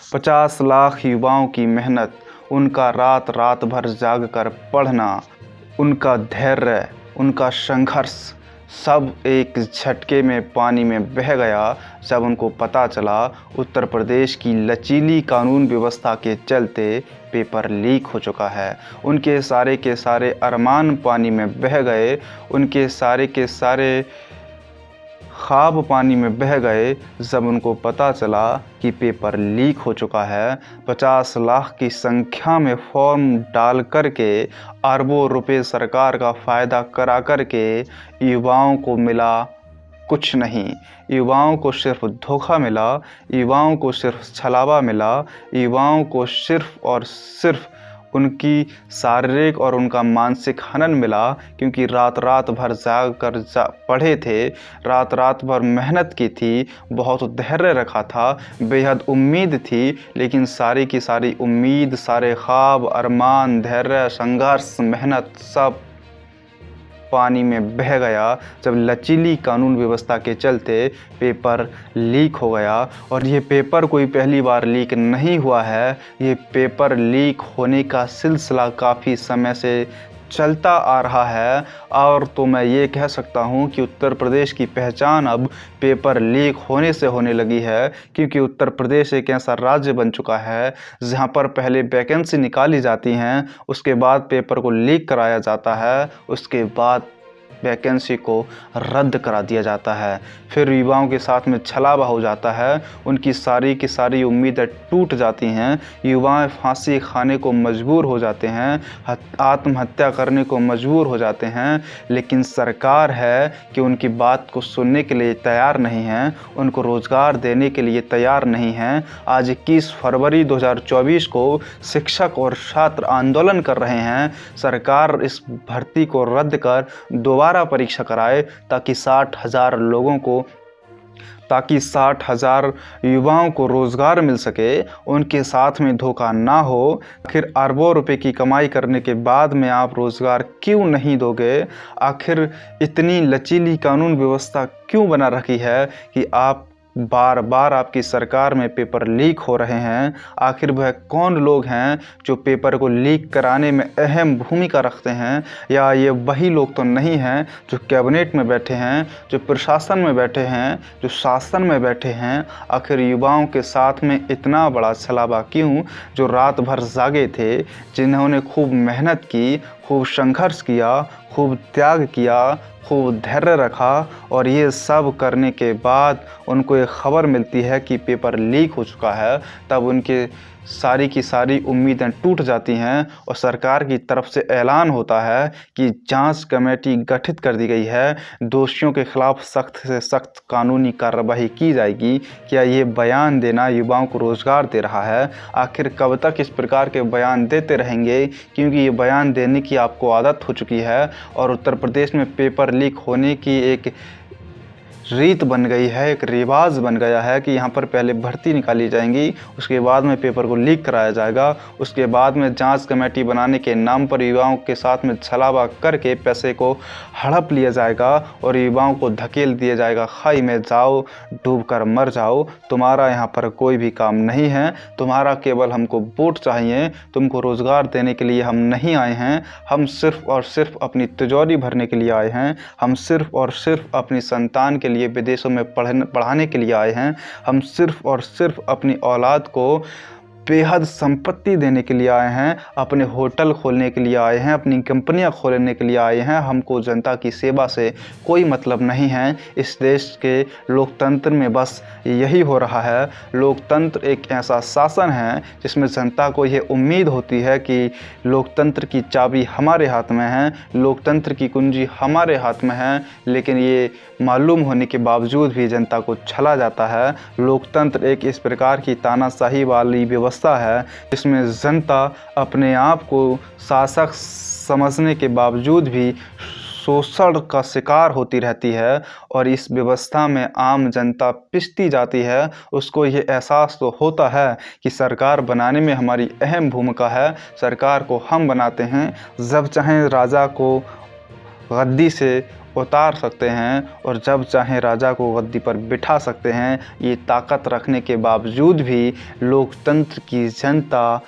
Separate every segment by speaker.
Speaker 1: 50 लाख युवाओं की मेहनत, उनका रात रात भर जाग कर पढ़ना, उनका धैर्य, उनका संघर्ष सब एक झटके में पानी में बह गया जब उनको पता चला उत्तर प्रदेश की लचीली कानून व्यवस्था के चलते पेपर लीक हो चुका है। उनके सारे के सारे अरमान पानी में बह गए, उनके सारे के सारे ख्वाब पानी में बह गए जब उनको पता चला कि पेपर लीक हो चुका है। 50 लाख की संख्या में फॉर्म डाल करके अरबों रुपए सरकार का फ़ायदा करा करके युवाओं को मिला कुछ नहीं। युवाओं को सिर्फ धोखा मिला, युवाओं को सिर्फ छलावा मिला, युवाओं को सिर्फ और सिर्फ उनकी शारीरिक और उनका मानसिक हनन मिला, क्योंकि रात रात भर जाग कर पढ़े थे, रात रात भर मेहनत की थी, बहुत धैर्य रखा था, बेहद उम्मीद थी, लेकिन सारी की सारी उम्मीद, सारे ख्वाब, अरमान, धैर्य, संघर्ष, मेहनत सब पानी में बह गया जब लचीली कानून व्यवस्था के चलते पेपर लीक हो गया। और ये पेपर कोई पहली बार लीक नहीं हुआ है, ये पेपर लीक होने का सिलसिला काफ़ी समय से चलता आ रहा है। और तो मैं ये कह सकता हूँ कि उत्तर प्रदेश की पहचान अब पेपर लीक होने से होने लगी है, क्योंकि उत्तर प्रदेश एक ऐसा राज्य बन चुका है जहाँ पर पहले वैकेंसी निकाली जाती हैं, उसके बाद पेपर को लीक कराया जाता है, उसके बाद वैकेंसी को रद्द करा दिया जाता है। फिर युवाओं के साथ में छलावा हो जाता है, उनकी सारी की सारी उम्मीदें टूट जाती हैं, युवा फांसी खाने को मजबूर हो जाते हैं, आत्महत्या करने को मजबूर हो जाते हैं। लेकिन सरकार है कि उनकी बात को सुनने के लिए तैयार नहीं है, उनको रोज़गार देने के लिए तैयार नहीं है। आज 21 फरवरी 2024 को शिक्षक और छात्र आंदोलन कर रहे हैं, सरकार इस भर्ती को रद्द कर दोबारा परीक्षा कराए ताकि 60,000 युवाओं को रोज़गार मिल सके, उनके साथ में धोखा ना हो। आखिर अरबों रुपए की कमाई करने के बाद में आप रोज़गार क्यों नहीं दोगे? आखिर इतनी लचीली कानून व्यवस्था क्यों बना रखी है कि आप बार बार आपकी सरकार में पेपर लीक हो रहे हैं? आखिर वह कौन लोग हैं जो पेपर को लीक कराने में अहम भूमिका रखते हैं? या ये वही लोग तो नहीं हैं जो कैबिनेट में बैठे हैं, जो प्रशासन में बैठे हैं, जो शासन में बैठे हैं? आखिर युवाओं के साथ में इतना बड़ा छलावा क्यों? जो रात भर जागे थे, जिन्होंने खूब मेहनत की, खूब संघर्ष किया, खूब त्याग किया, खूब धैर्य रखा, और ये सब करने के बाद उनको एक ख़बर मिलती है कि पेपर लीक हो चुका है, तब उनके सारी की सारी उम्मीदें टूट जाती हैं और सरकार की तरफ से ऐलान होता है कि जांच कमेटी गठित कर दी गई है, दोषियों के खिलाफ सख्त से सख्त कानूनी कार्रवाई की जाएगी। क्या ये बयान देना युवाओं को रोज़गार दे रहा है? आखिर कब तक इस प्रकार के बयान देते रहेंगे? क्योंकि ये बयान देने की आपको आदत हो चुकी है और उत्तर प्रदेश में पेपर लीक होने की एक रीत बन गई है, एक रिवाज बन गया है कि यहाँ पर पहले भर्ती निकाली जाएंगी, उसके बाद में पेपर को लीक कराया जाएगा, उसके बाद में जांच कमेटी बनाने के नाम पर युवाओं के साथ में छलावा करके पैसे को हड़प लिया जाएगा और युवाओं को धकेल दिया जाएगा, खाई में जाओ, डूब कर मर जाओ, तुम्हारा यहाँ पर कोई भी काम नहीं है, तुम्हारा केवल हमको वोट चाहिए, तुमको रोज़गार देने के लिए हम नहीं आए हैं, हम सिर्फ़ और सिर्फ अपनी तिजोरी भरने के लिए आए हैं, हम सिर्फ़ और सिर्फ अपनी संतान के लिए विदेशों में पढ़ाने के लिए आए हैं, हम सिर्फ और सिर्फ अपनी औलाद को बेहद संपत्ति देने के लिए आए हैं, अपने होटल खोलने के लिए आए हैं, अपनी कंपनियां खोलने के लिए आए हैं। हमको जनता की सेवा से कोई मतलब नहीं है। इस देश के लोकतंत्र में बस यही हो रहा है। लोकतंत्र एक ऐसा शासन है जिसमें जनता को ये उम्मीद होती है कि लोकतंत्र की चाबी हमारे हाथ में है, लोकतंत्र की कुंजी हमारे हाथ में है, लेकिन ये मालूम होने के बावजूद भी जनता को छला जाता है। लोकतंत्र एक इस प्रकार की तानाशाही वाली व्यवस्था है जिसमें जनता अपने आप को शासक समझने के बावजूद भी शोषण का शिकार होती रहती है और इस व्यवस्था में आम जनता पिसती जाती है। उसको ये एहसास तो होता है कि सरकार बनाने में हमारी अहम भूमिका है, सरकार को हम बनाते हैं, जब चाहें राजा को गद्दी से उतार सकते हैं और जब चाहें राजा को गद्दी पर बिठा सकते हैं। ये ताकत रखने के बावजूद भी लोकतंत्र की जनता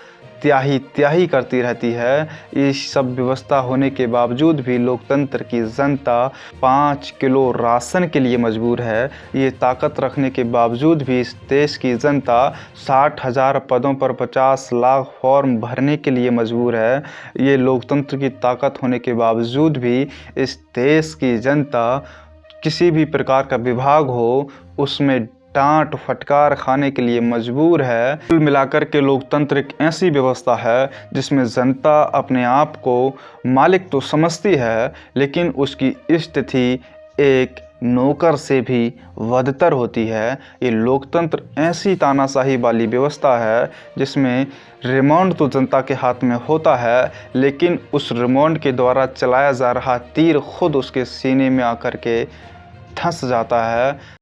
Speaker 1: त्याही करती रहती है। ये सब व्यवस्था होने के बावजूद भी लोकतंत्र की जनता 5 किलो राशन के लिए मजबूर है। ये ताकत रखने के बावजूद भी इस देश की जनता 60,000 पदों पर 50 लाख फॉर्म भरने के लिए मजबूर है। ये लोकतंत्र की ताकत होने के बावजूद भी इस देश की जनता किसी भी प्रकार का विभाग हो उसमें डांट फटकार खाने के लिए मजबूर है। कुल मिलाकर के लोकतंत्र एक ऐसी व्यवस्था है जिसमें जनता अपने आप को मालिक तो समझती है, लेकिन उसकी स्थिति एक नौकर से भी बदतर होती है। ये लोकतंत्र ऐसी तानाशाही वाली व्यवस्था है जिसमें रिमोट तो जनता के हाथ में होता है, लेकिन उस रिमोट के द्वारा चलाया जा रहा तीर खुद उसके सीने में आकर के धंस जाता है।